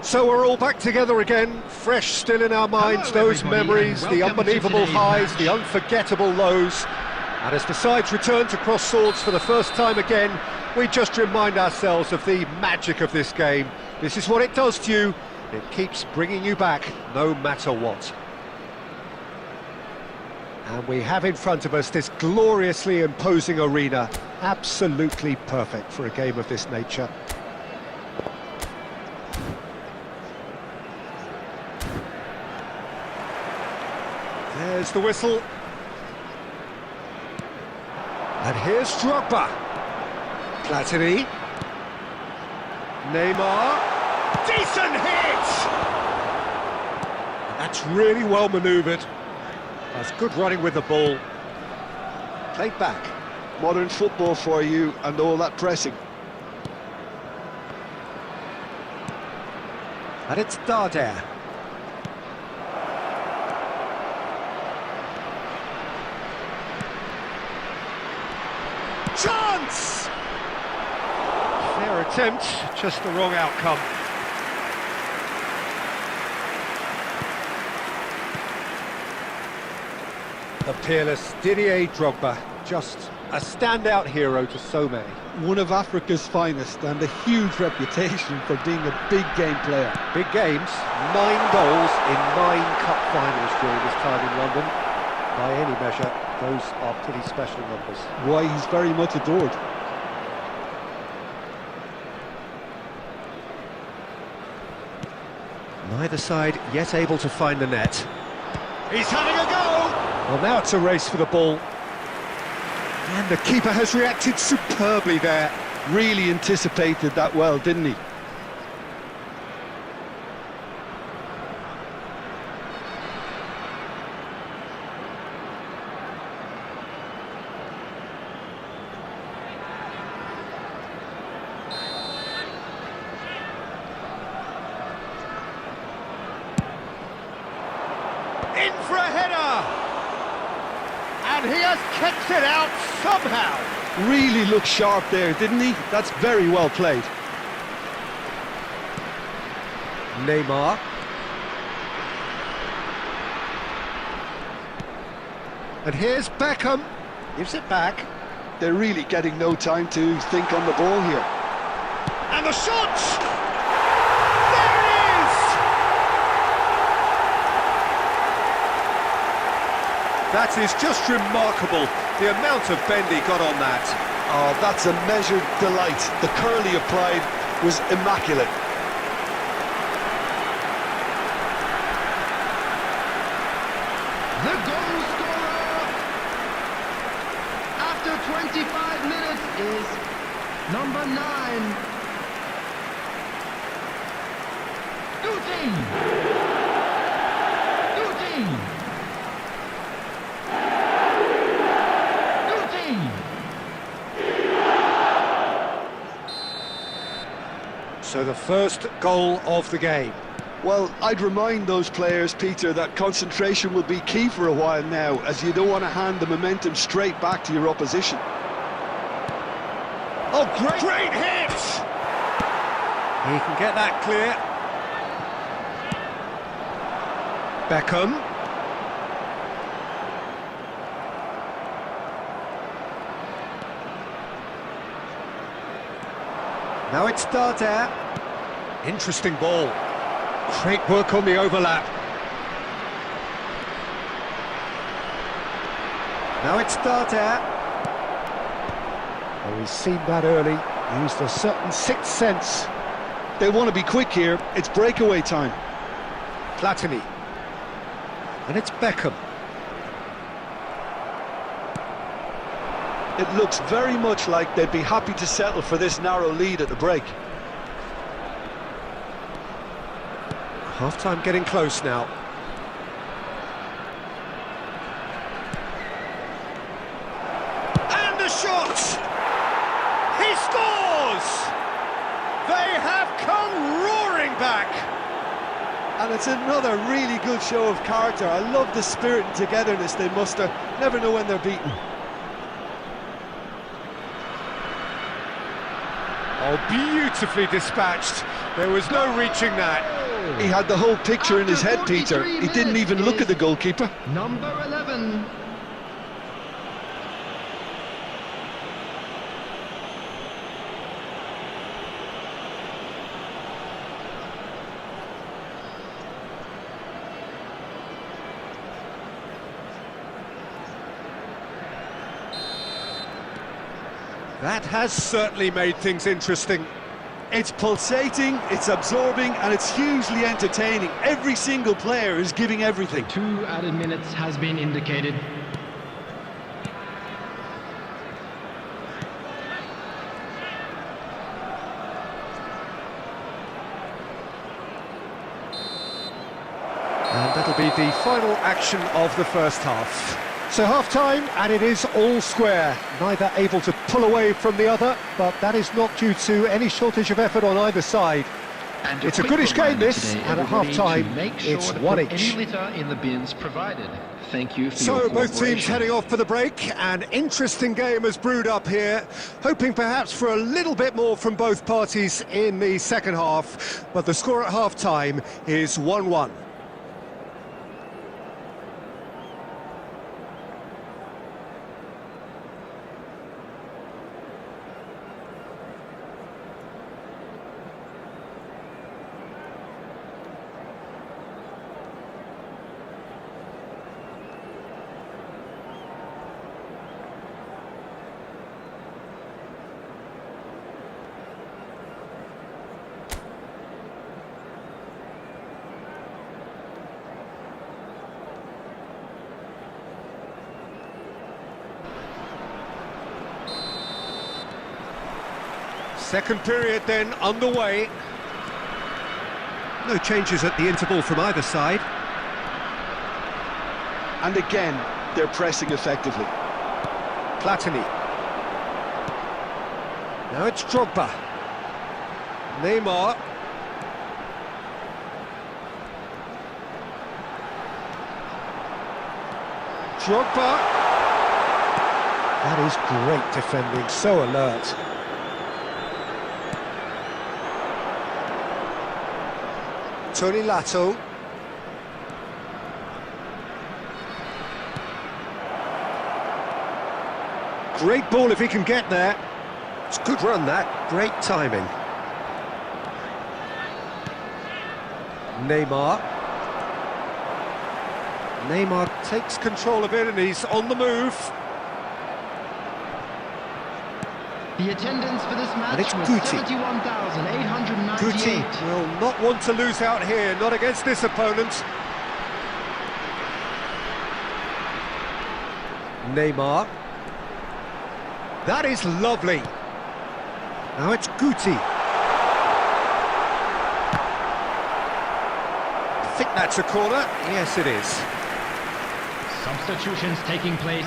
So we're all back together again, fresh still in our minds, those memories, the unbelievable highs, the unforgettable lows. And as the sides return to cross swords for the first time again, we just remind ourselves of the magic of this game. This is what it does to you. It keeps bringing you back, no matter what. And we have in front of us this gloriously imposing arena, absolutely perfect for a game of this nature. There's the whistle. And here's Drogba. Platini. Neymar. Decent hit! And that's really well manoeuvred. That's good running with the ball. Played back. Modern football for you and all that pressing. And it's Darder. Chance! Fair attempt, just the wrong outcome. The peerless Didier Drogba, just a standout hero to so many. One of Africa's finest and a huge reputation for being a big game player. Big games, 9 goals in 9 cup finals during his time in London. By any measure, those are pretty special numbers. Why, he's very much adored. Neither side yet able to find the net. He's having a go! Well, now it's a race for the ball. And the keeper has reacted superbly there. Really anticipated that well, didn't he? In for a header! And he has kept it out somehow! Really looked sharp there, didn't he? That's very well played. Neymar. And here's Beckham. Gives it back. They're really getting no time to think on the ball here. And the shot! There it is! That is just remarkable, the amount of bend he got on that. Oh, that's a measured delight. The curl he applied was immaculate. The goal scorer after 25 minutes is number 9. Guti! So the first goal of the game. Well, I'd remind those players, Peter, that concentration will be key for a while now, as you don't want to hand the momentum straight back to your opposition. Oh, great hit! He can get that clear. Beckham. Now it's Darder. Interesting ball. Great work on the overlap. Now it's Darder. Oh, he's seen that early. Used a certain sixth sense. They want to be quick here. It's breakaway time. Platini. And it's Beckham. It looks very much like they'd be happy to settle for this narrow lead at the break. Half-time getting close now. And the shot! He scores! They have come roaring back! And it's another really good show of character. I love the spirit and togetherness they muster. Never know when they're beaten. Oh, beautifully dispatched. There was no reaching that. He had the whole picture in his head, Peter. He didn't even look at the goalkeeper. Number 11. That has certainly made things interesting. It's pulsating, it's absorbing, and it's hugely entertaining. Every single player is giving everything. 2 added minutes has been indicated. And that'll be the final action of the first half. So half-time, and it is all square. Neither able to pull away from the other, but that is not due to any shortage of effort on either side. And It's a goodish game, this, and at half-time, it's 1 each. Any litter in the bins provided. Thank you for your So both teams cooperation. heading off for the break. An interesting game has brewed up here, hoping perhaps for a little bit more from both parties in the second half, but the score at half-time is 1-1. Second period then underway. No changes at the interval from either side. And again, they're pressing effectively. Platini. Now it's Drogba. Neymar. Drogba. That is great defending, so alert. Tony Lato. Great ball if he can get there. It's a good run, that. Great timing. Neymar. Neymar takes control of it and he's on the move. The attendance for this And it's match was Guti. 71,898. Guti will not want to lose out here, not against this opponent. Neymar. That is lovely. Now it's Guti. I think that's a corner. Yes, it is. Substitutions taking place.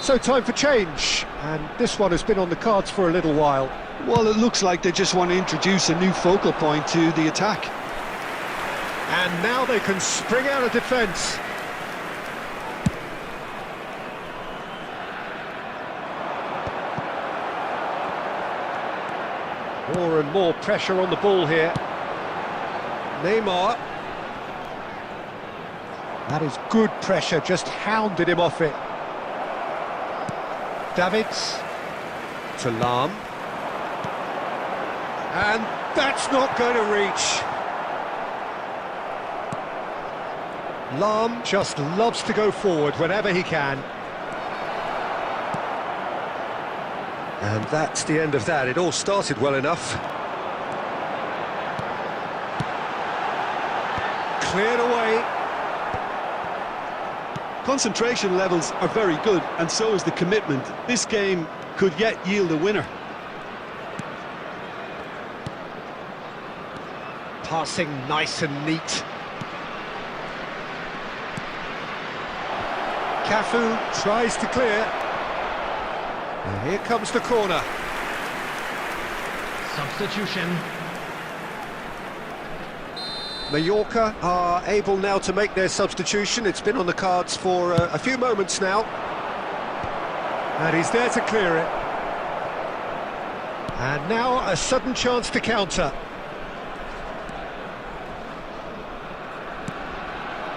So time for change, and this one has been on the cards for a little while. Well, it looks like they just want to introduce a new focal point to the attack. And now they can spring out of defence. More and more pressure on the ball here. Neymar. That is good pressure, just hounded him off it. Davids to Lahm. And that's not going to reach. Lahm just loves to go forward whenever he can. And that's the end of that. It all started well enough. Cleared away. Concentration levels are very good, and so is the commitment. This game could yet yield a winner. Passing nice and neat. Cafu tries to clear. And here comes the corner. Substitution. Mallorca are able now to make their substitution. It's been on the cards for a few moments now. And he's there to clear it. And now a sudden chance to counter.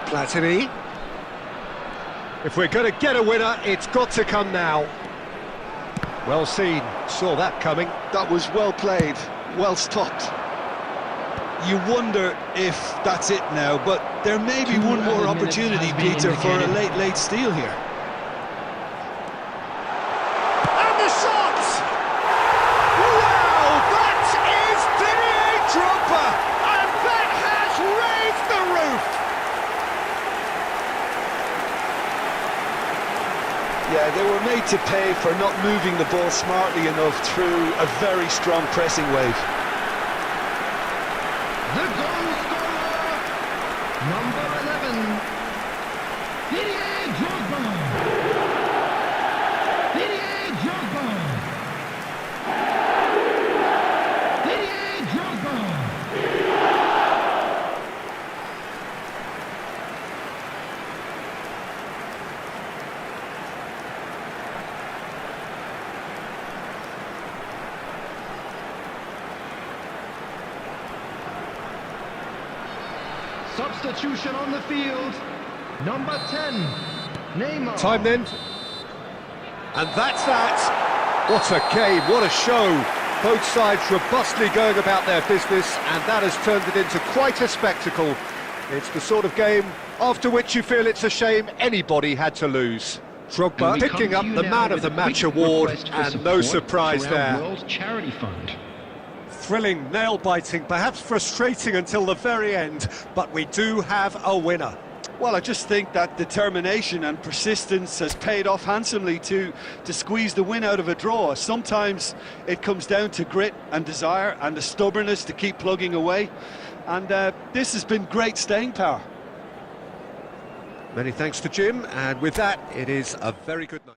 Platini. If we're going to get a winner, it's got to come now. Well seen, saw that coming. That was well played, well stopped. You wonder if that's it now, but there may be one more opportunity, Peter, for a late steal here. And the shot! Wow, that is the dropper! And that has raised the roof! Yeah, they were made to pay for not moving the ball smartly enough through a very strong pressing wave. The goal scorer, number 11, Didier Drogba. Didier Drogba. Didier Drogba. Substitution on the field, number 10, Neymar. Time then. And that's that. What a game, what a show. Both sides robustly going about their business, and that has turned it into quite a spectacle. It's the sort of game after which you feel it's a shame anybody had to lose. Drogba picking up the Man of the Match award, and no surprise there. World Charity Fund. Thrilling, nail-biting, perhaps frustrating until the very end, but we do have a winner. Well, I just think that determination and persistence has paid off handsomely to squeeze the win out of a draw. Sometimes it comes down to grit and desire and the stubbornness to keep plugging away. And this has been great staying power. Many thanks to Jim, and with that, it is a very good night.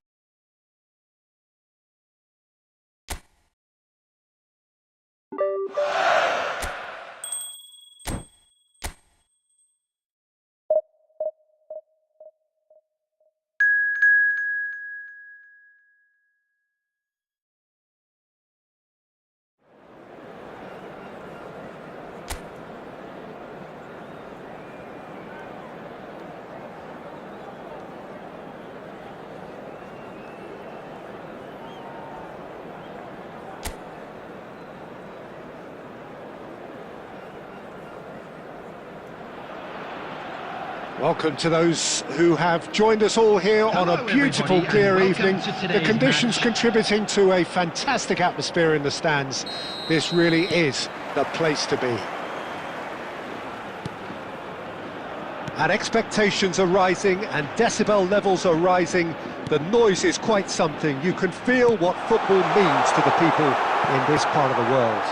Welcome to those who have joined us all here on a beautiful, everybody, clear and evening. welcome to The today's conditions match. contributing to a fantastic atmosphere in the stands. This really is the place to be. And expectations are rising and decibel levels are rising. The noise is quite something. You can feel what football means to the people in this part of the world.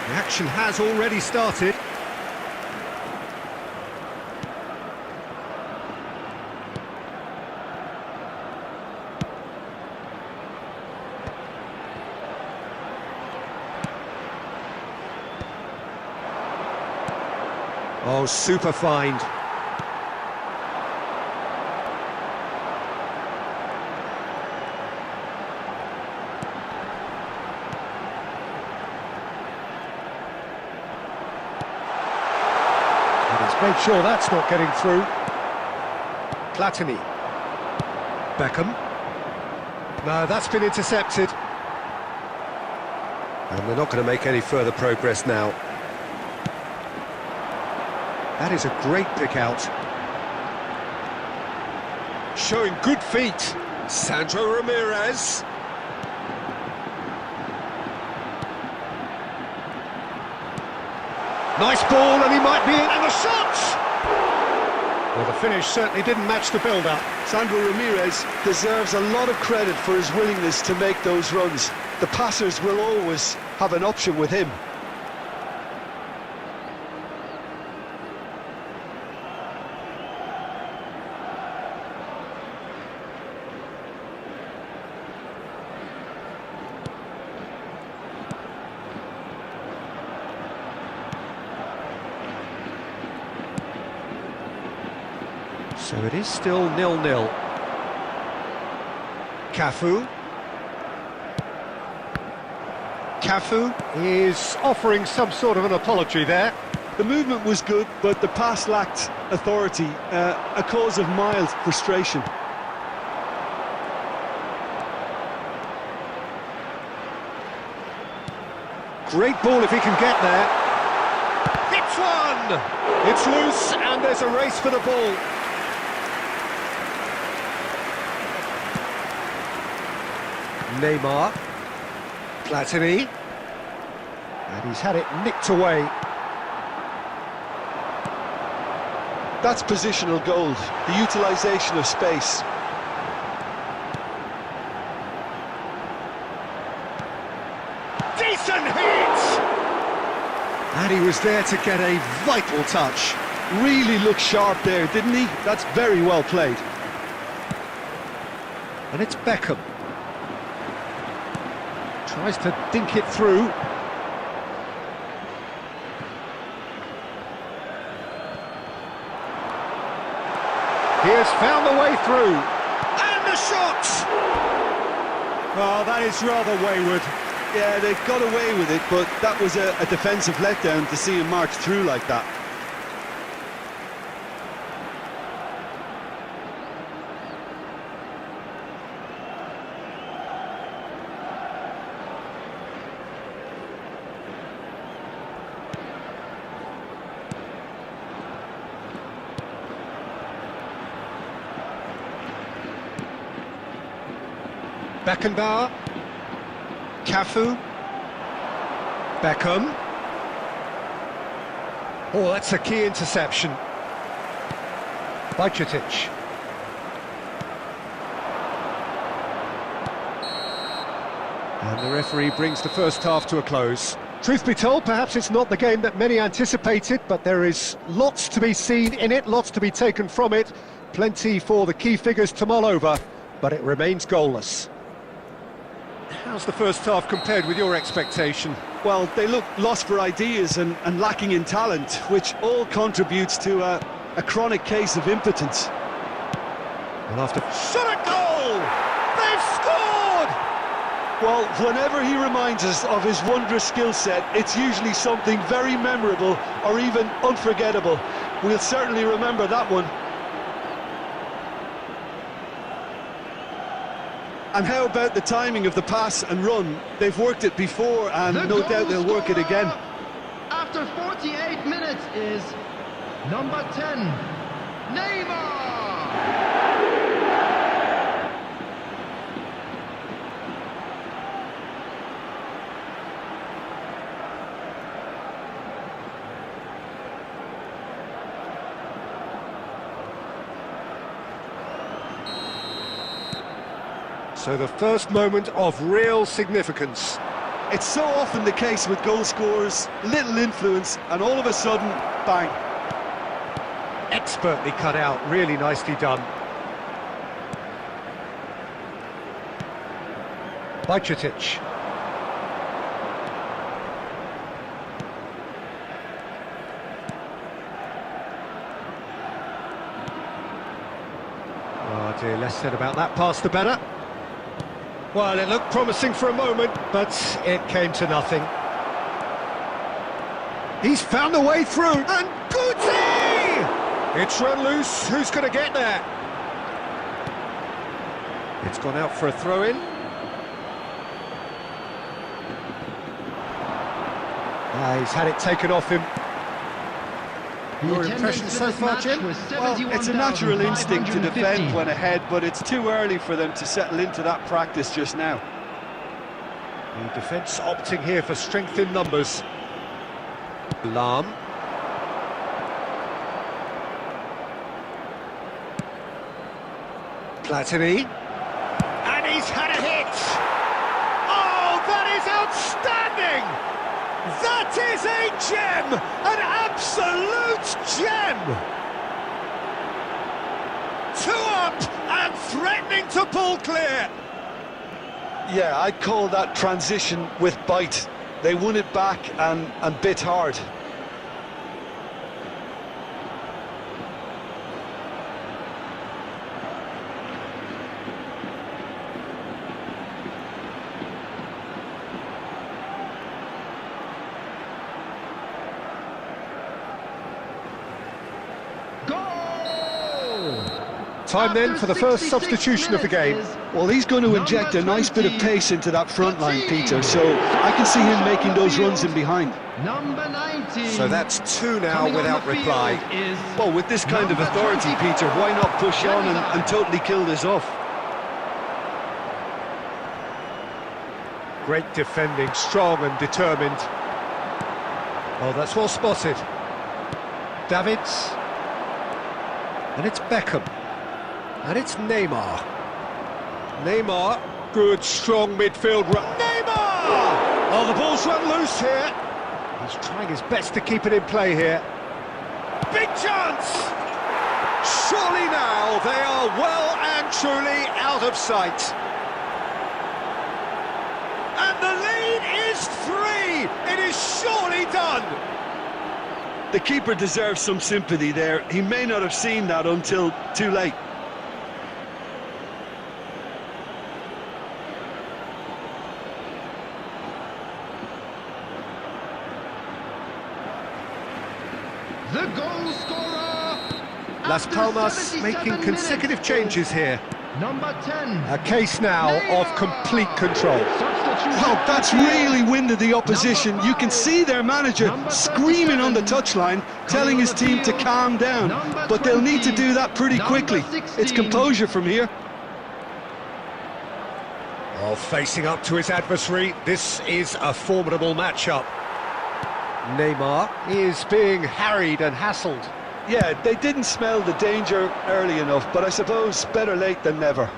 The action has already started. Oh, super find. And he's made sure that's not getting through. Platini. Beckham. No, that's been intercepted. And they're not going to make any further progress now. That is a great pick out. Showing good feet. Sandro Ramirez. Nice ball, and he might be in. And the shot! Well, the finish certainly didn't match the build-up. Sandro Ramirez deserves a lot of credit for his willingness to make those runs. The passers will always have an option with him. So it is still 0-0. Cafu. Cafu is offering some sort of an apology there. The movement was good, but the pass lacked authority, a cause of mild frustration. Great ball if he can get there. Hits one! It's loose and there's a race for the ball. Neymar. Platini. And he's had it nicked away. That's positional gold, the utilisation of space. Decent hit! And he was there to get a vital touch. Really looked sharp there, didn't he? That's very well played. And it's Beckham. Tries to dink it through. He has found the way through. And the shot! Oh, that is rather wayward. Yeah, they got away with it, but that was a defensive letdown to see him march through like that. Beckenbauer. Cafu. Beckham. Oh, that's a key interception. Bajcetic. And the referee brings the first half to a close. Truth be told, perhaps it's not the game that many anticipated, but there is lots to be seen in it, lots to be taken from it. Plenty for the key figures to mull over, but it remains goalless. How's the first half compared with your expectation? Well, they look lost for ideas and lacking in talent, which all contributes to a chronic case of impotence. And after shot a goal! They've scored! Well, whenever he reminds us of his wondrous skill set, it's usually something very memorable or even unforgettable. We'll certainly remember that one. And how about the timing of the pass and run? They've worked it before and no doubt they'll work it again. After 48 minutes is number 10, Neymar! So the first moment of real significance. It's so often the case with goal scorers, little influence, and all of a sudden, bang. Expertly cut out, really nicely done. Bajcetic. Oh dear, less said about that pass the better. Well, it looked promising for a moment, but it came to nothing. He's found a way through, and Guti! It's run loose, who's going to get there? It's gone out for a throw-in. He's had it taken off him. Your impression so far, Jim? Well, it's a natural instinct to defend when ahead, but it's too early for them to settle into that practice just now. The defence opting here for strength in numbers. Lahm. Platini. And he's had a hit! Oh, that is outstanding! That is a gem! An absolute gem! 2 up and threatening to pull clear! Yeah, I'd call that transition with bite. They won it back and bit hard. Time then for the first substitution of the game. Well, he's going to inject a nice bit of pace into that front line, Peter, so I can see him making those runs in behind. Number 19. So that's two now Coming on without the field reply. is Well, with this kind of number authority, 20. Peter, why not push on and totally kill this off? Great defending, strong and determined. Oh, that's well spotted. Davids. And it's Beckham. And it's Neymar. Neymar, good, strong midfield run. Neymar! Oh, the ball's run loose here. He's trying his best to keep it in play here. Big chance! Surely now they are well and truly out of sight. And the lead is 3! It is surely done! The keeper deserves some sympathy there. He may not have seen that until too late. the goal scorer. Las after Palmas 77 making consecutive minutes changes is here. Number 10. A case now of complete control. Well, that's really winded the opposition. You can see their manager screaming on the touchline, telling his team to calm down. But they'll need to do that pretty quickly. It's composure from here. Oh, facing up to his adversary, this is a formidable matchup. Neymar is being harried and hassled. Yeah, they didn't smell the danger early enough, but I suppose better late than never.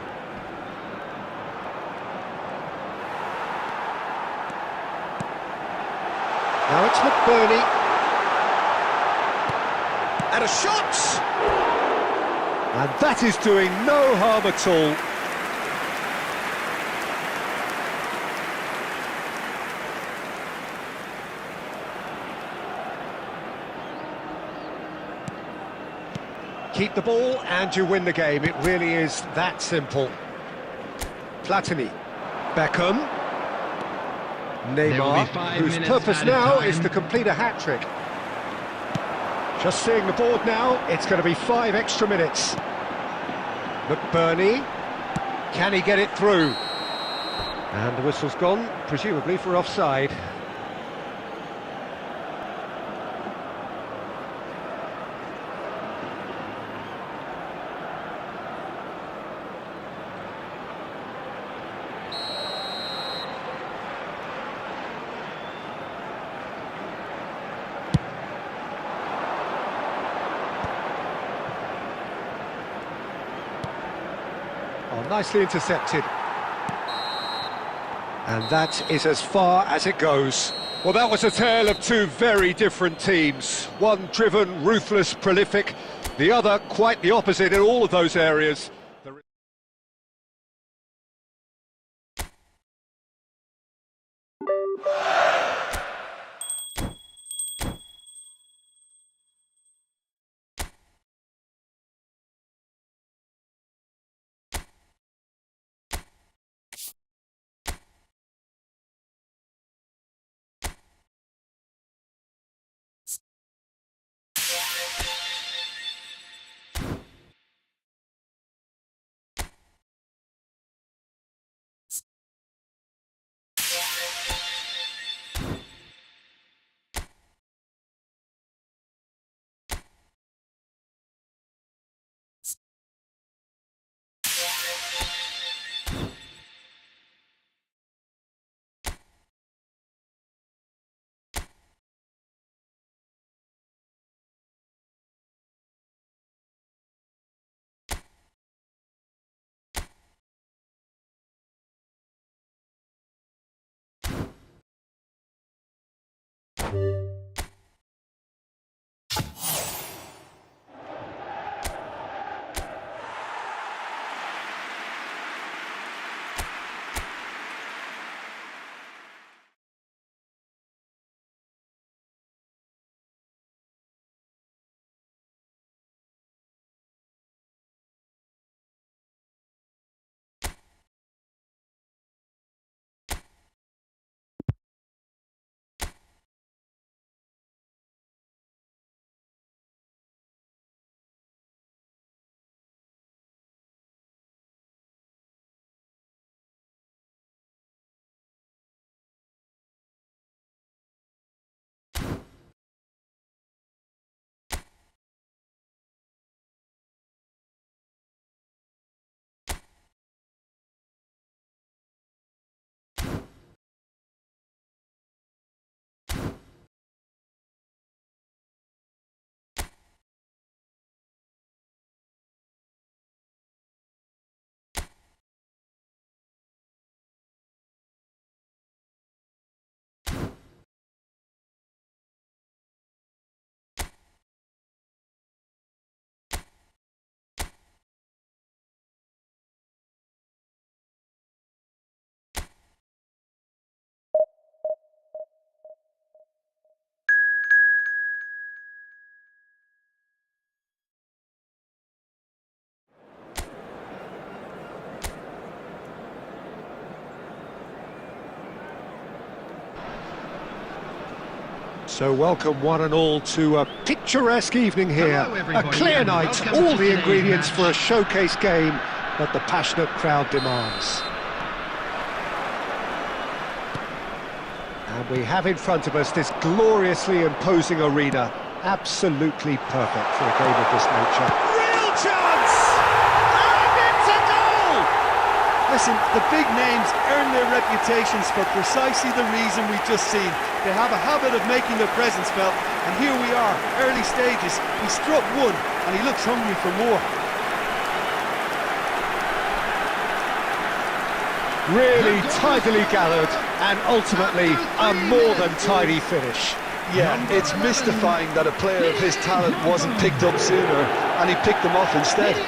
Now it's McBurney. And a shot! And that is doing no harm at all. Keep the ball and you win the game. It really is that simple. Platini. Beckham. Neymar, whose purpose now is to complete a hat-trick. Just seeing the board now, it's going to be 5 extra minutes. McBurney. Can he get it through? And the whistle's gone, presumably for offside. Oh, nicely intercepted. And that is as far as it goes. Well, that was a tale of two very different teams. One driven, ruthless, prolific. The other quite the opposite in all of those areas. So welcome one and all to a picturesque evening here. Hello, A everybody, clear and night, welcome all to the today's ingredients match. for a showcase game that the passionate crowd demands. And we have in front of us this gloriously imposing arena, absolutely perfect for a game of this nature. Real chance! And it's a goal! Listen, the big names earn their reputations for precisely the reason we've just seen. They have a habit of making their presence felt, and here we are, early stages. He struck one, and he looks hungry for more. Really tidily gathered, and ultimately a more than tidy finish. Yeah, it's mystifying that a player of his talent wasn't picked up sooner, and he picked them off instead.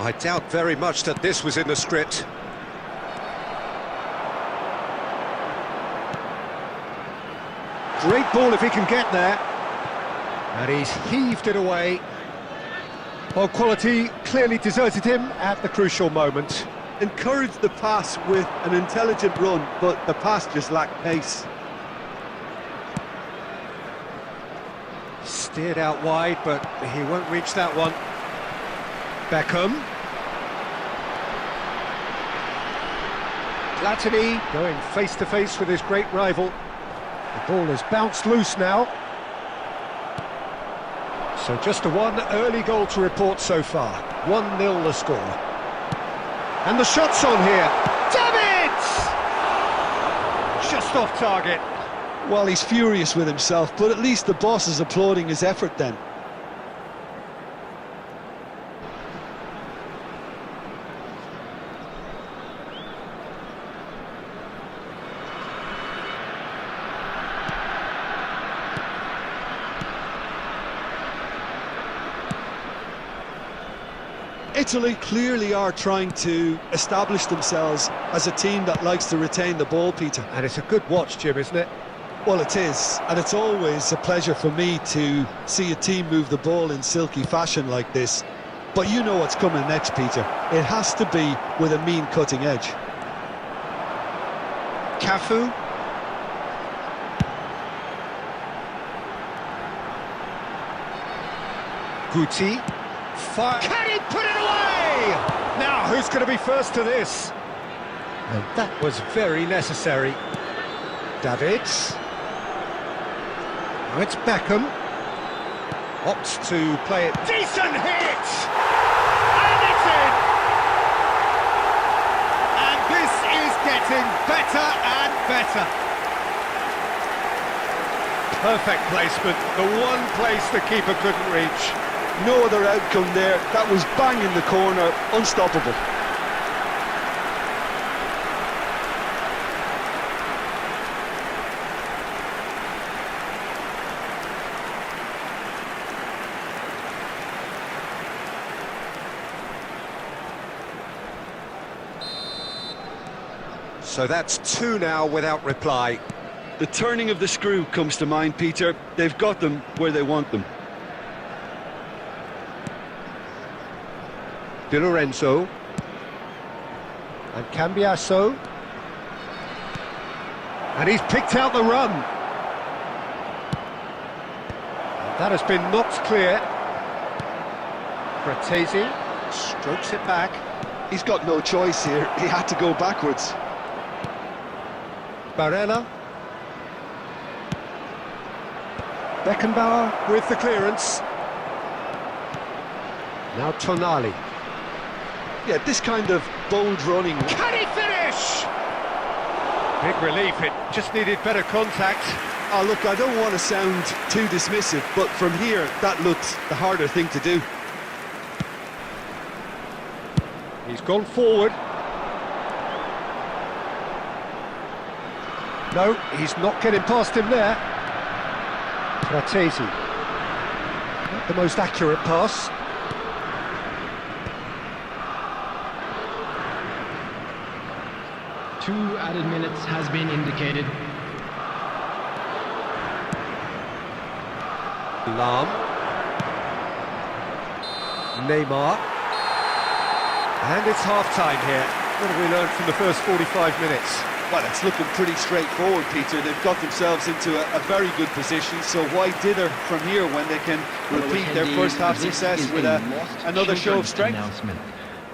I doubt very much that this was in the script. Great ball if he can get there. And he's heaved it away. Well, quality clearly deserted him at the crucial moment. Encouraged the pass with an intelligent run, but the pass just lacked pace. Steered out wide, but he won't reach that one. Beckham. Platini going face-to-face with his great rival. The ball has bounced loose now. So just the one early goal to report so far. 1-0 the score. And the shot's on here. Davids! Just off target. Well, he's furious with himself, but at least the boss is applauding his effort then. Italy clearly are trying to establish themselves as a team that likes to retain the ball, Peter. And it's a good watch, Jim, isn't it? Well, it is, and it's always a pleasure for me to see a team move the ball in silky fashion like this. But you know what's coming next, Peter. It has to be with a mean cutting edge. Cafu. Guti. Fire. Can he put it away? Now, who's going to be first to this? And that was very necessary. Davids. Now it's Beckham. Opts to play it. Decent hit! And it's in! And this is getting better and better. Perfect placement, the one place the keeper couldn't reach. No other outcome there. That was bang in the corner, unstoppable. So that's two now without reply. The turning of the screw comes to mind, Peter. They've got them where they want them. Di Lorenzo. And Cambiasso. And he's picked out the run. And that has been knocked clear. Fratesi strokes it back. He's got no choice here. He had to go backwards. Barella. Beckenbauer with the clearance. Now Tonali. Yeah, this kind of bold running. Can he finish? Big relief, it just needed better contact. Oh, look, I don't want to sound too dismissive, but from here, that looks the harder thing to do. He's gone forward. No, he's not getting past him there. Fratesi. Not the most accurate pass. Two added minutes has been indicated. Lam. Neymar. And it's half-time here. What have we learned from the first 45 minutes? Well, it's looking pretty straightforward, Peter. They've got themselves into a very good position, so why dither from here when they can repeat their first half success with another show of strength?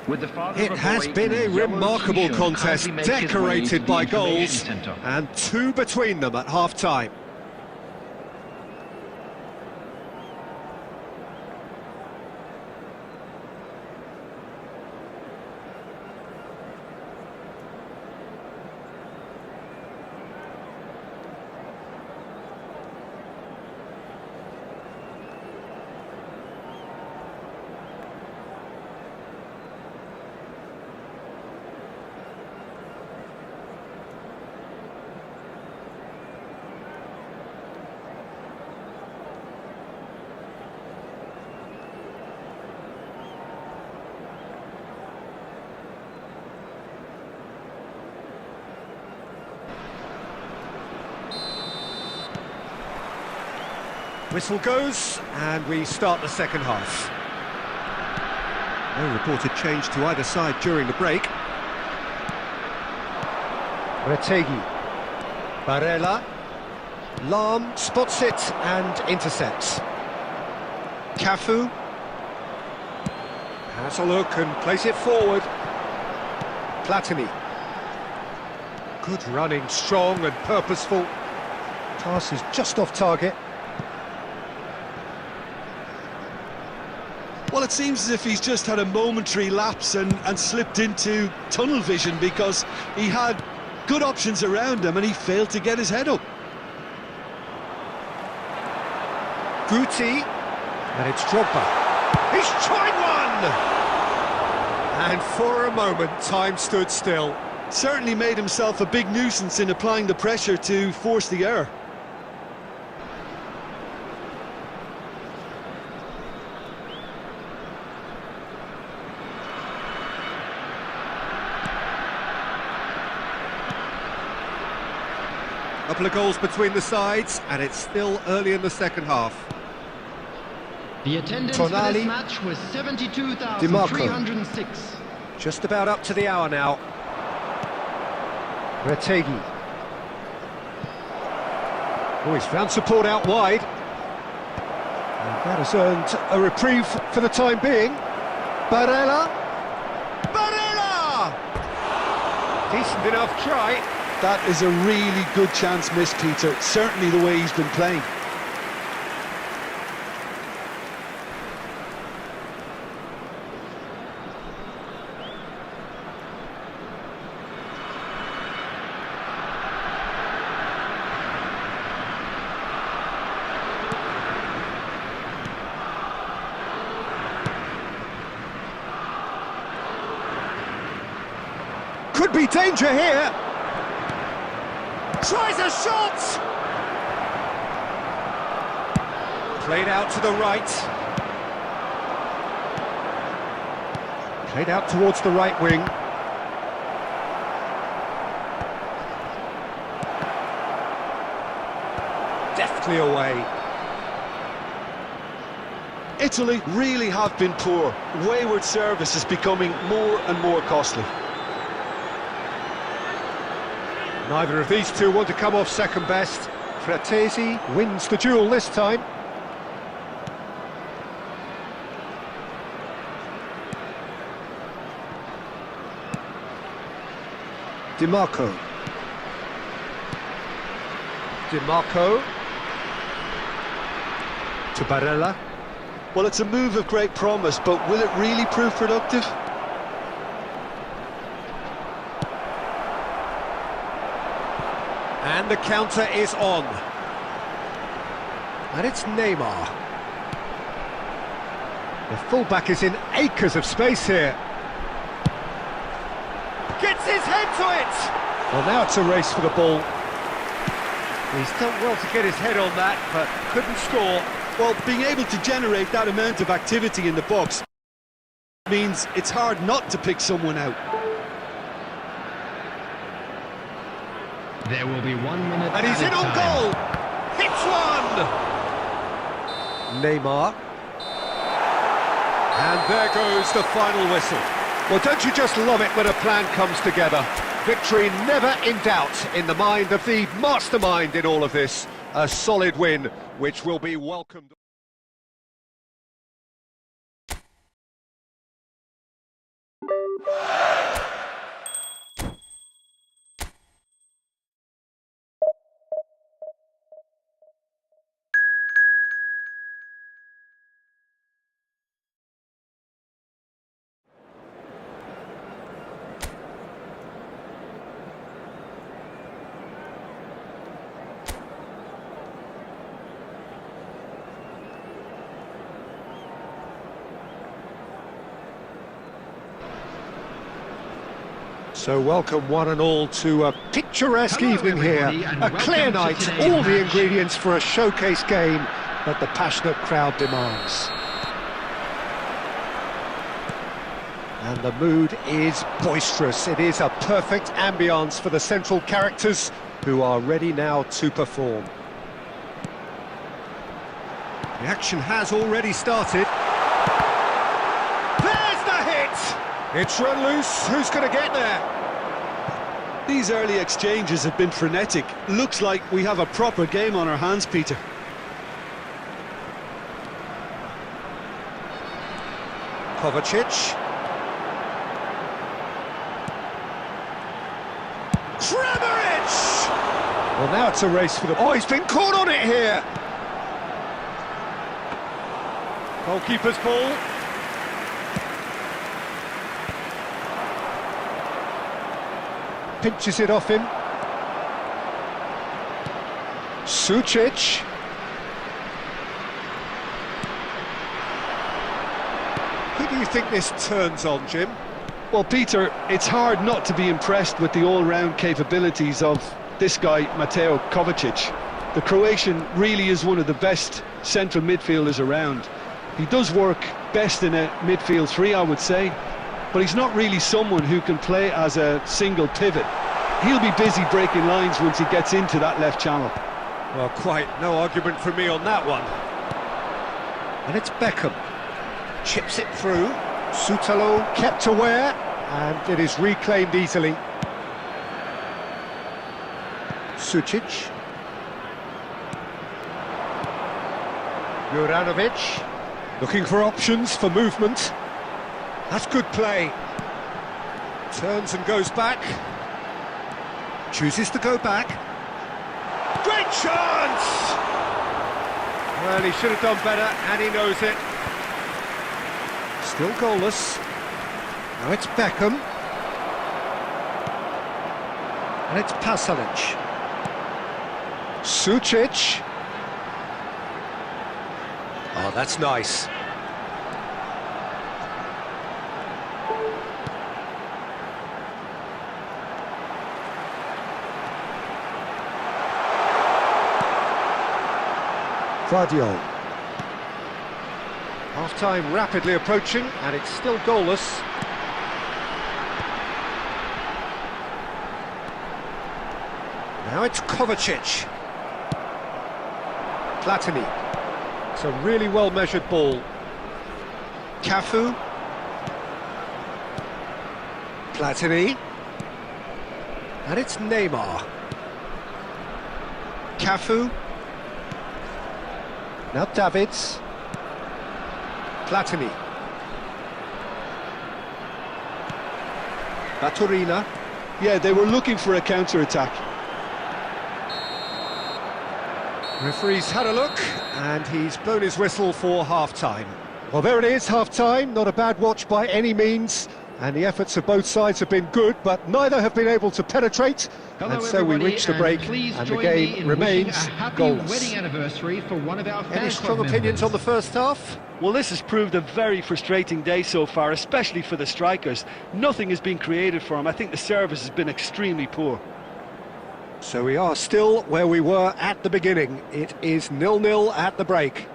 It has been a remarkable contest, decorated by goals, and 2 between them at half-time. Whistle goes, and we start the second half. No reported change to either side during the break. Retegi. Barella. Lam spots it and intercepts. Cafu. Has a look and plays it forward. Platini. Good running, strong and purposeful. Pass is just off target. Well, it seems as if he's just had a momentary lapse and slipped into tunnel vision, because he had good options around him and he failed to get his head up. Guti, and it's Drogba. He's tried one! And for a moment, time stood still. Certainly made himself a big nuisance in applying the pressure to force the error. Couple of goals between the sides, and it's still early in the second half. The attendance for this match was 72,306. Just about up to the hour now. Retegi. Oh, he's found support out wide. And that has earned a reprieve for the time being. Barella. Barella! Decent enough try. That is a really good chance missed, Peter. Certainly the way he's been playing. Could be danger here. Tries a shot! Played out to the right. Played out towards the right wing. Deftly away. Italy really have been poor. Wayward service is becoming more and more costly. Neither of these two want to come off second best. Fratesi wins the duel this time. DiMarco. DiMarco. To Barella. Well, it's a move of great promise, but will it really prove productive? And the counter is on. And it's Neymar. The fullback is in acres of space here. Gets his head to it! Well, now it's a race for the ball. He's done well to get his head on that, but couldn't score. Well, being able to generate that amount of activity in the box means it's hard not to pick someone out. There will be 1 minute. And he's in on goal! Hits one! Neymar. And there goes the final whistle. Well, don't you just love it when a plan comes together? Victory never in doubt in the mind of the mastermind in all of this. A solid win, which will be welcomed. So welcome one and all to a picturesque evening here, a clear night, all the ingredients for a showcase game that the passionate crowd demands. And the mood is boisterous. It is a perfect ambience for the central characters who are ready now to perform. The action has already started. There's the hit! It's run loose. Who's going to get there? These early exchanges have been frenetic. Looks like we have a proper game on our hands, Peter. Kovacic. Kramaric! Well, now it's a race for the... Oh, he's been caught on it here! Goalkeeper's ball. Pinches it off him. Sucic. Who do you think this turns on, Jim? Well, Peter, it's hard not to be impressed with the all-round capabilities of this guy, Mateo Kovacic. The Croatian really is one of the best central midfielders around. He does work best in a midfield three, I would say, but he's not really someone who can play as a single pivot. He'll be busy breaking lines once he gets into that left channel. Well, quite no argument from me on that one. And it's Beckham. Chips it through. Sutalo kept aware, and it is reclaimed easily. Sucic. Juranovic. Looking for options for movement. That's good play. Turns and goes back. Chooses to go back. Great chance! Well, he should have done better, and he knows it. Still goalless. Now it's Beckham. And it's Pasalic. Sucic. Oh, that's nice. Vardiol. Half-time rapidly approaching, and it's still goalless. Now it's Kovacic. Platini. It's a really well-measured ball. Cafu. Platini. And it's Neymar. Cafu. Now Davids. Platini. Baturina. Yeah, they were looking for a counter-attack. Referee's had a look, and he's blown his whistle for half-time. Well, there it is, half-time. Not a bad watch by any means, and the efforts of both sides have been good, but neither have been able to penetrate. Hello, and so we reach the break, and the game remains goalless. Wedding anniversary for one of our Any strong opinions on the first half? Well, this has proved a very frustrating day so far, especially for the strikers. Nothing has been created for them. I think the service has been extremely poor. So we are still where we were at the beginning. It is 0-0 at the break.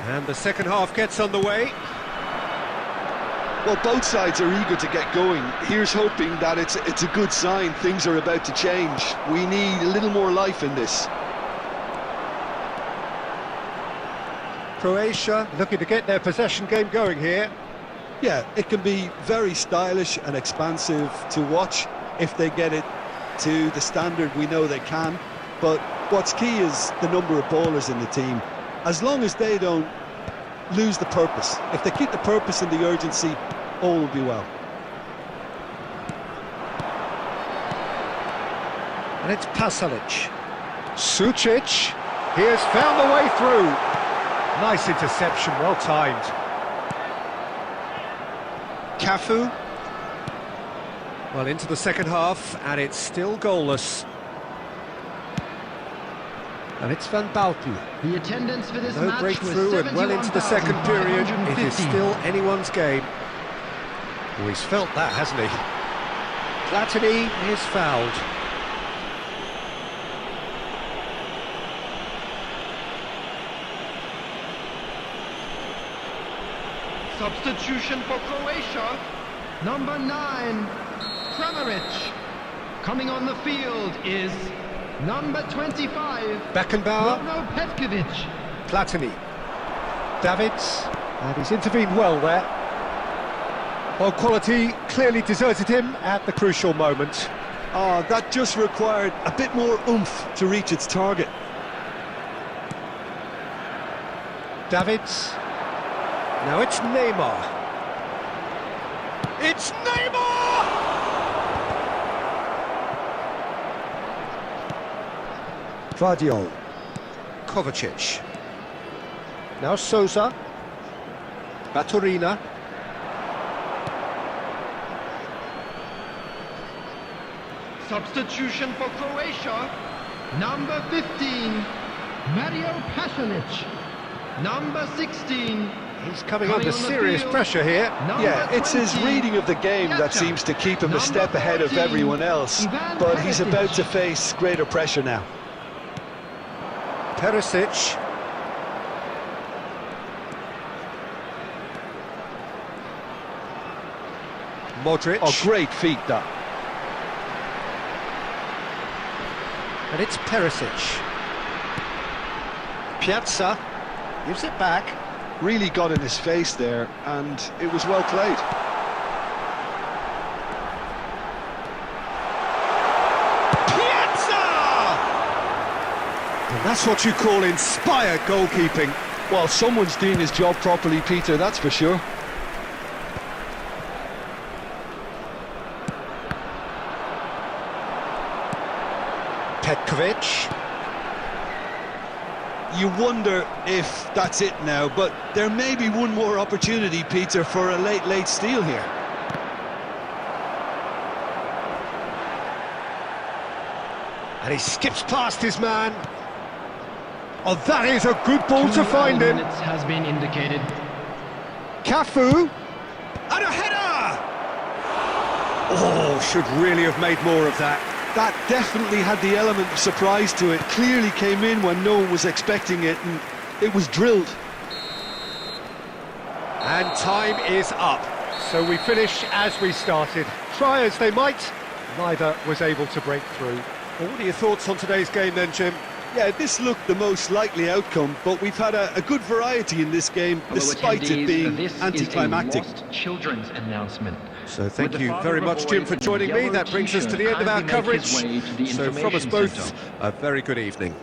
And the second half gets underway. Well, both sides are eager to get going. Here's hoping that it's a good sign. Things are about to change. We need a little more life in this. Croatia looking to get their possession game going here. Yeah, it can be very stylish and expansive to watch if they get it to the standard we know they can. But what's key is the number of ballers in the team. As long as they don't lose the purpose, if they keep the purpose and the urgency, all will be well. And it's Pasalic. Sucic, he has found the way through. Nice interception, well timed. Cafu. Well, into the second half, and it's still goalless. And it's Van Bouten. The attendance for this No match breakthrough, was and well into the second period, it is 71,550. still anyone's game. Oh, he's felt that, hasn't he? Platini is fouled. Substitution for Croatia. Number 9, Kramaric. Coming on the field is number 25, Beckenbauer, Lovno Petkovic. Platini, Davids, and he's intervened well there. Well, quality clearly deserted him at the crucial moment. Oh, that just required a bit more oomph to reach its target. Davids. Now it's Neymar. It's Neymar! Vardiol. Kovacic. Now Sousa. Baturina. Substitution for Croatia. Number 15, Mario Pasalic. Number 16. He's coming Coming under on the serious field. pressure here. Number Yeah, it's his 20, reading of the game that Yacha. seems to keep him a Number step ahead of 14, everyone else. Ivan But he's Perisic. about to face greater pressure now. Perisic. Modric. Oh, great feat, that. And it's Perisic. Piazza gives it back. Really got in his face there, and it was well played. Piazza! And that's what you call inspired goalkeeping. Well, someone's doing his job properly, Peter, that's for sure. Petkovic. You wonder if that's it now, but there may be one more opportunity, Peter, for a late steal here. And he skips past his man. Oh, that is a good ball to find him. Minutes has been indicated. Cafu. And a header! Oh, should really have made more of that. That definitely had the element of surprise to it. Clearly came in when no one was expecting it, and it was drilled. And time is up. So we finish as we started. Try as they might, neither was able to break through. Well, what are your thoughts on today's game then, Jim? Yeah, this looked the most likely outcome, but we've had a good variety in this game, despite it being anticlimactic. This is a lost children's announcement. So thank With the you father very of a much, boy Jim, for in a joining me. yellow That brings us to the end of our t-shirt coverage. kindly make his way to the So from us information both, centre. a very good evening.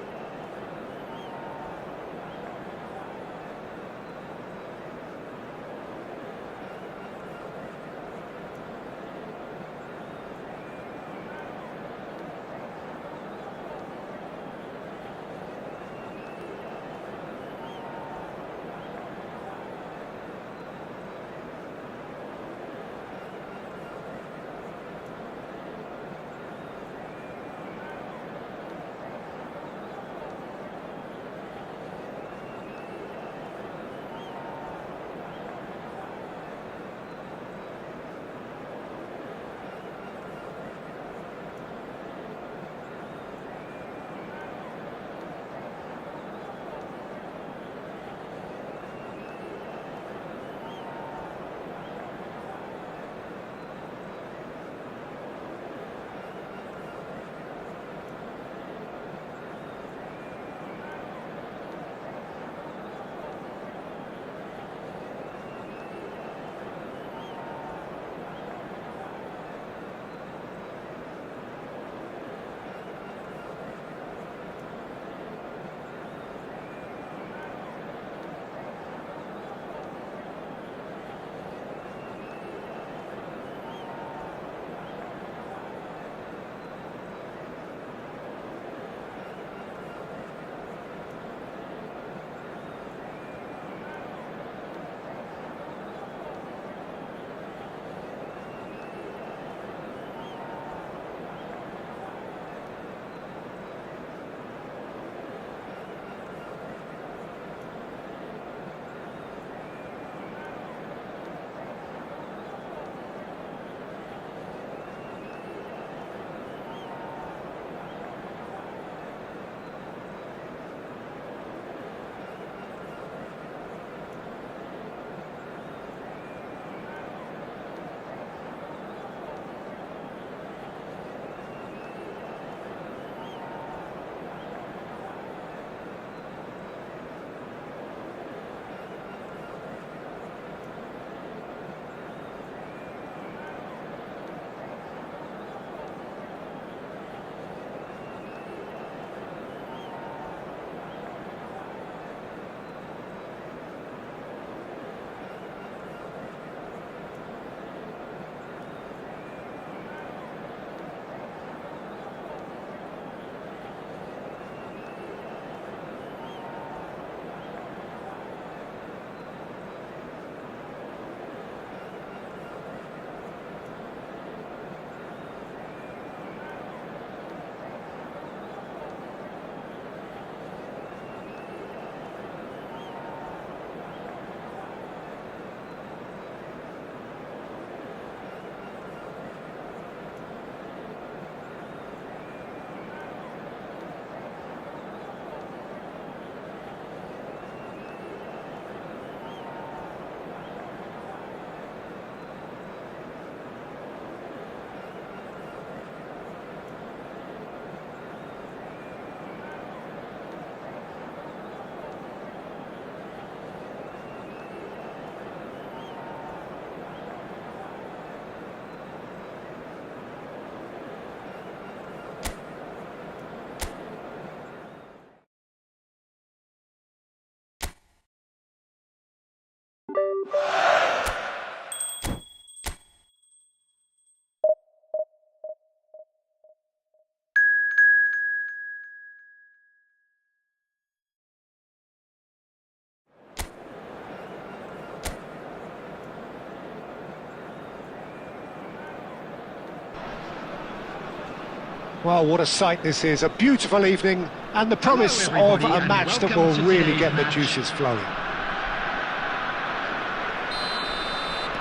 Well, what a sight this is, a beautiful evening, and the promise of a everybody, match that welcome will to really today's get the match. juices flowing.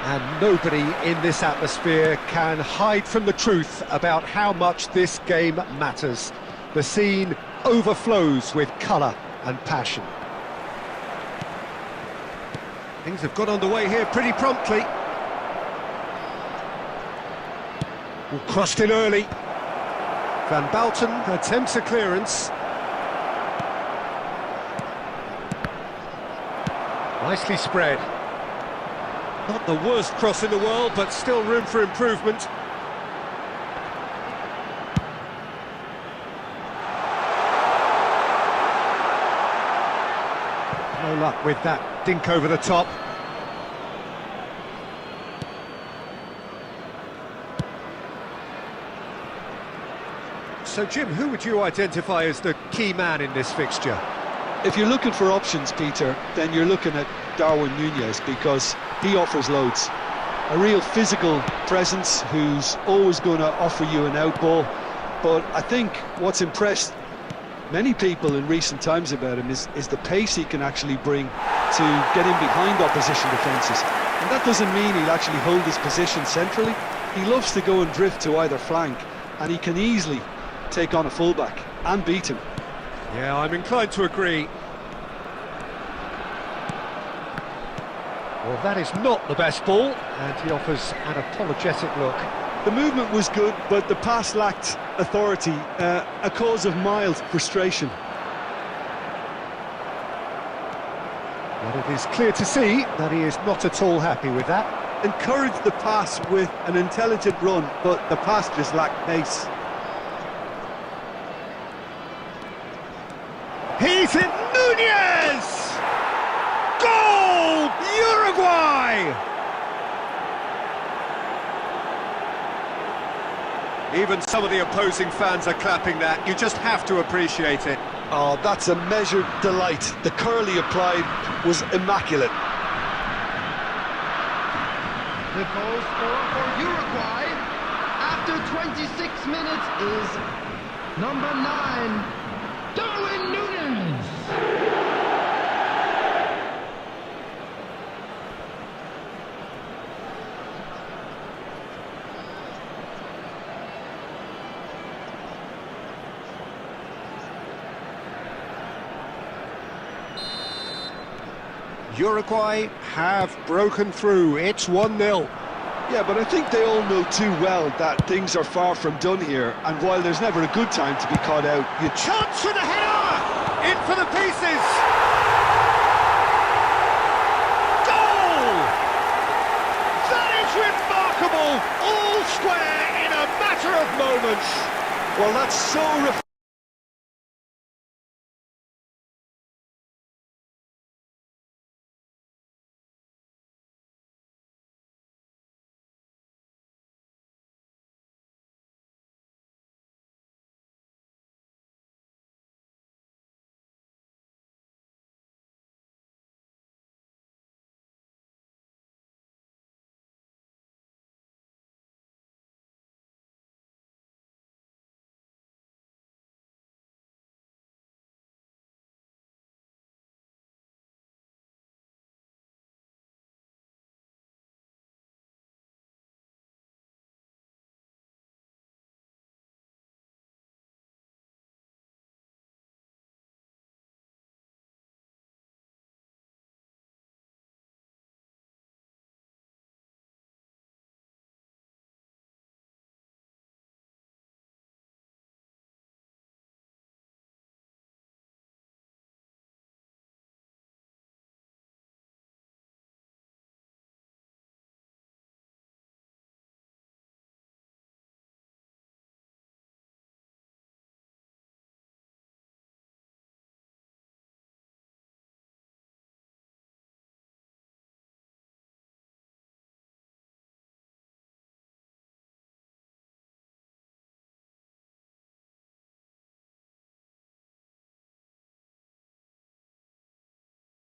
And nobody in this atmosphere can hide from the truth about how much this game matters. The scene overflows with colour and passion. Things have got underway here pretty promptly. Well, crossed in early. Van Balten attempts a clearance. Nicely spread. Not the worst cross in the world, but still room for improvement. No luck with that dink over the top. So, Jim, who would you identify as the key man in this fixture? If you're looking for options, Peter, then you're looking at Darwin Núñez, because he offers loads. A real physical presence who's always going to offer you an out ball. But I think what's impressed many people in recent times about him is the pace he can actually bring to get in behind opposition defences. And that doesn't mean he'll actually hold his position centrally. He loves to go and drift to either flank, and he can easily take on a fullback and beat him. Yeah, I'm inclined to agree. Well, that is not the best ball, and he offers an apologetic look. The movement was good, but the pass lacked authority, a cause of mild frustration. But it is clear to see that he is not at all happy with that. Encouraged the pass with an intelligent run, but the pass just lacked pace. He's in Núñez! Goal! Uruguay! Even some of the opposing fans are clapping that. You just have to appreciate it. Oh, that's a measured delight. The curl he applied was immaculate. The goal scorer for Uruguay after 26 minutes is number 9, Darwin Núñez. Uruguay have broken through. It's 1-0. Yeah, but I think they all know too well that things are far from done here, and while there's never a good time to be caught out, you Chance for the header! In for the pieces! Goal! That is remarkable! All square in a matter of moments. well, that's so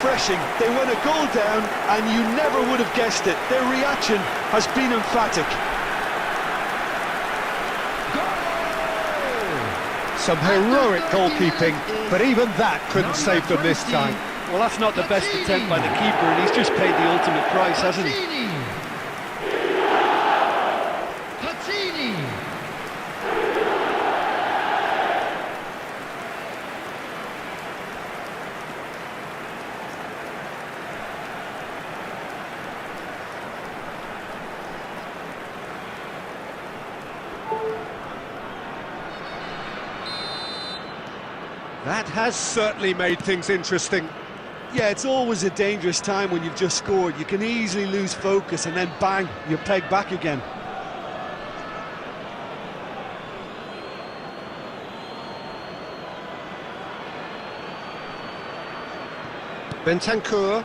refreshing. They went a goal down, and you never would have guessed it. Their reaction has been emphatic. Goal! Some heroic goalkeeping, but even that couldn't save them this time. Well, that's not the best attempt by the keeper, and he's just paid the ultimate price, hasn't he? That has certainly made things interesting. Yeah, it's always a dangerous time when you've just scored. You can easily lose focus and then bang, you're pegged back again. Bentancur.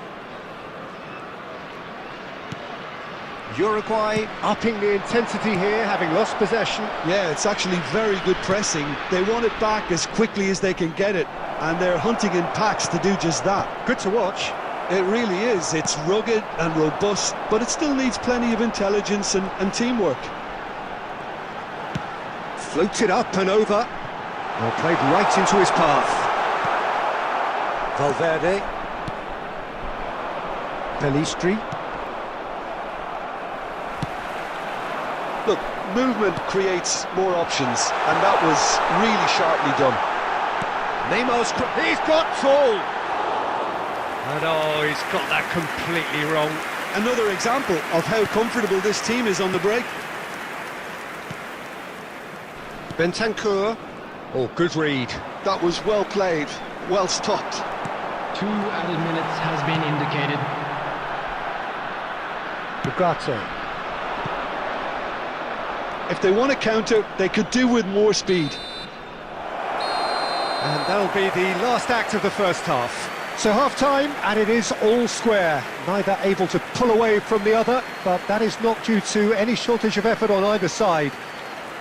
Uruguay upping the intensity here, having lost possession. Yeah, it's actually very good pressing. They want it back as quickly as they can get it, and they're hunting in packs to do just that. Good to watch. It really is. It's rugged and robust, but it still needs plenty of intelligence and teamwork. Floated up and over. Well, played right into his path. Valverde. Pelistri. Look, movement creates more options, and that was really sharply done. Neymar's... He's got tall! And oh, he's got that completely wrong. Another example of how comfortable this team is on the break. Bentancur. Oh, good read. That was well played, well stopped. 2 added minutes has been indicated. Ugarte. If they want to counter, they could do with more speed. And that'll be the last act of the first half. So half-time, and it is all square. Neither able to pull away from the other, but that is not due to any shortage of effort on either side.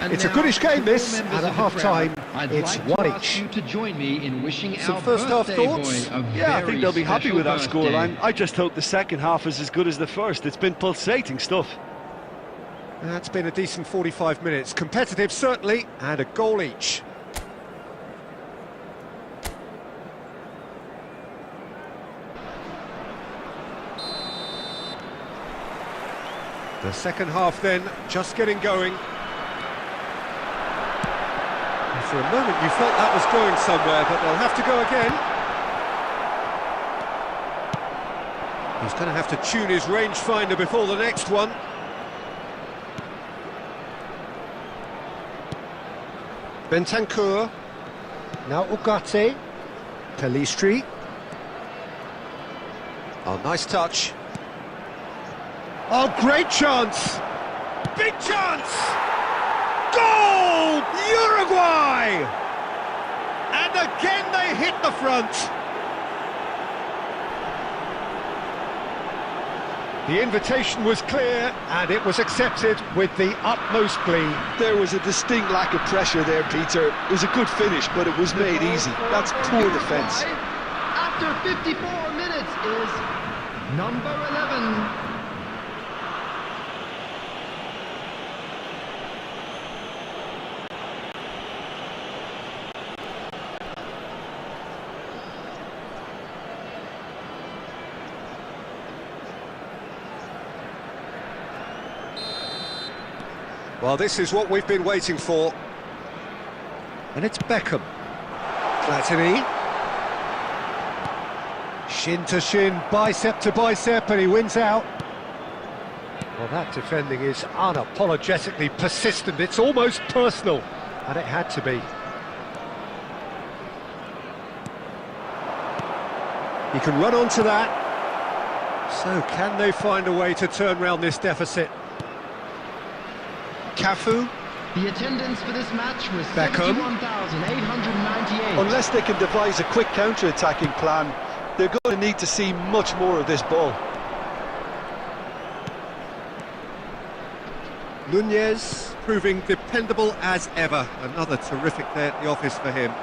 And it's a now, goodish game, this, members and at of the half-time, crowd, I'd it's like to one ask each. you to join me in wishing Some our first-half birthday thoughts? boy a Yeah, I very think they'll be happy with that special scoreline. birthday. I just hope the second half is as good as the first. It's been pulsating stuff. That's been a decent 45 minutes. Competitive, certainly, and a goal each. The second half then, just getting going. And for a moment you felt that was going somewhere, but they'll have to go again. He's going to have to tune his rangefinder before the next one. Bentancur. Now Ugarte. Pelistri. Oh, nice touch. Oh, great chance! Big chance! Goal! Uruguay! And again they hit the front. The invitation was clear, and it was accepted with the utmost glee. There was a distinct lack of pressure there, Peter. It was a good finish, but it was made easy. That's poor defence. After 54 minutes is number 11. Well, this is what we've been waiting for. And it's Beckham. Platini. Shin to shin, bicep to bicep, and he wins out. Well, that defending is unapologetically persistent. It's almost personal, and it had to be. He can run onto that. So can they find a way to turn round this deficit? Cafu. The attendance for this match was Beckham. 71,898. Unless they can devise a quick counter-attacking plan, they're going to need to see much more of this ball. Nunez proving dependable as ever. Another terrific day at the office for him.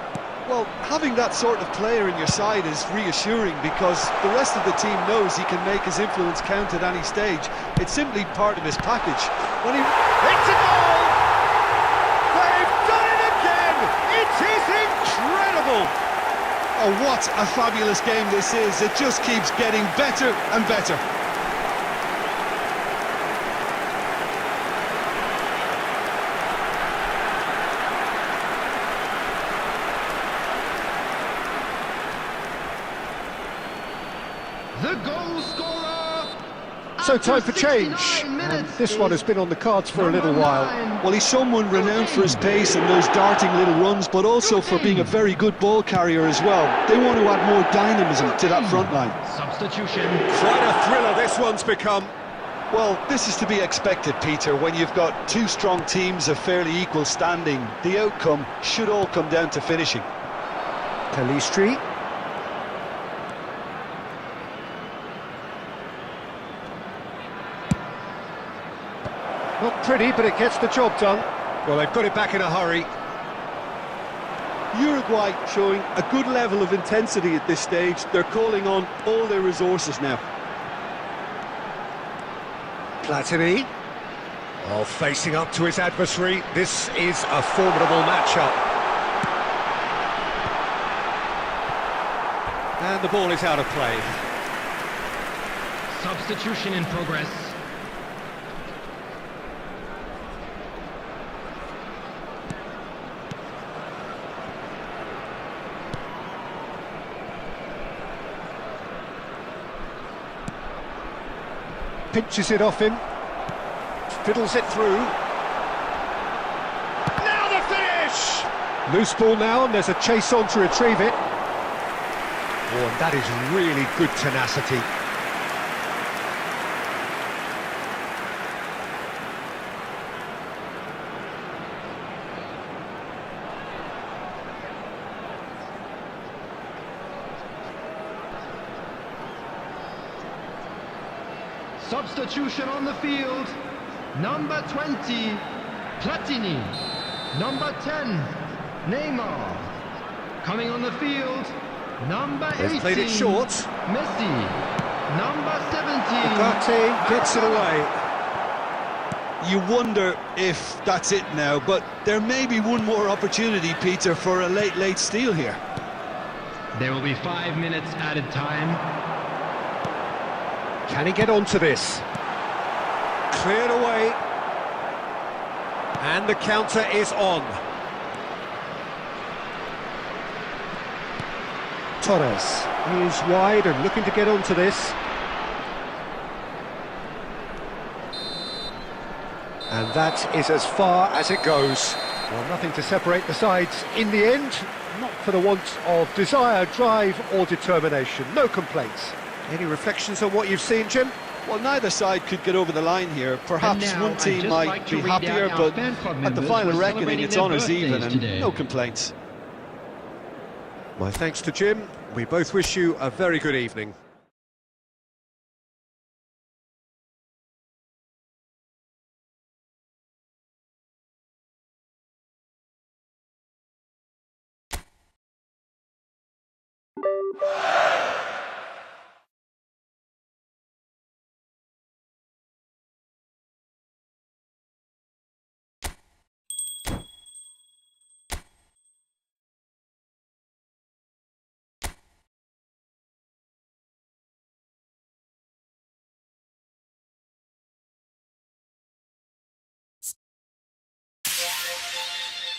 Well, having that sort of player in your side is reassuring because the rest of the team knows he can make his influence count at any stage. It's simply part of his package. When he... It's a goal! They've done it again! It is Oh, what a fabulous game this is. It just keeps getting better and better. The goal scorer. So time after for change, 69 and minutes this one has been on the cards for a little number while. 9. Well, he's someone renowned for his pace and those darting little runs, but also for being a very good ball carrier as well. They want to add more dynamism to that front line. Substitution. Quite a thriller this one's become. Well, this is to be expected, Peter. When you've got two strong teams of fairly equal standing, the outcome should all come down to finishing. Calistri. Not pretty, but it gets the job done. Well, they've got it back in a hurry. Uruguay showing a good level of intensity at this stage. They're calling on all their resources now. Platini. Oh, facing up to his adversary. This is a formidable matchup. And the ball is out of play. Substitution in progress. Pinches it off him. Fiddles it through. Now the finish! Loose ball now, and there's a chase on to retrieve it. Oh, and that is really good tenacity. Substitution on the field. Number 20, Platini. Number 10, Neymar. Coming on the field, number 18, He's played it short. Messi. Number 17, Ugarte gets it away. You wonder if that's it now, but there may be one more opportunity, Peter, for a late steal here. There will be 5 minutes added time. Can he get onto this? Cleared away. And the counter is on. Torres is wide and looking to get onto this. And that is as far as it goes. Well, nothing to separate the sides in the end, not for the want of desire, drive or determination. No complaints. Any reflections on what you've seen, Jim? Well, neither side could get over the line here. Perhaps And now one team I'd just might like to be read happier, out our but fan club at the members final who are reckoning, celebrating it's their honours even, birthdays and today. no complaints. My thanks to Jim. We both wish you a very good evening.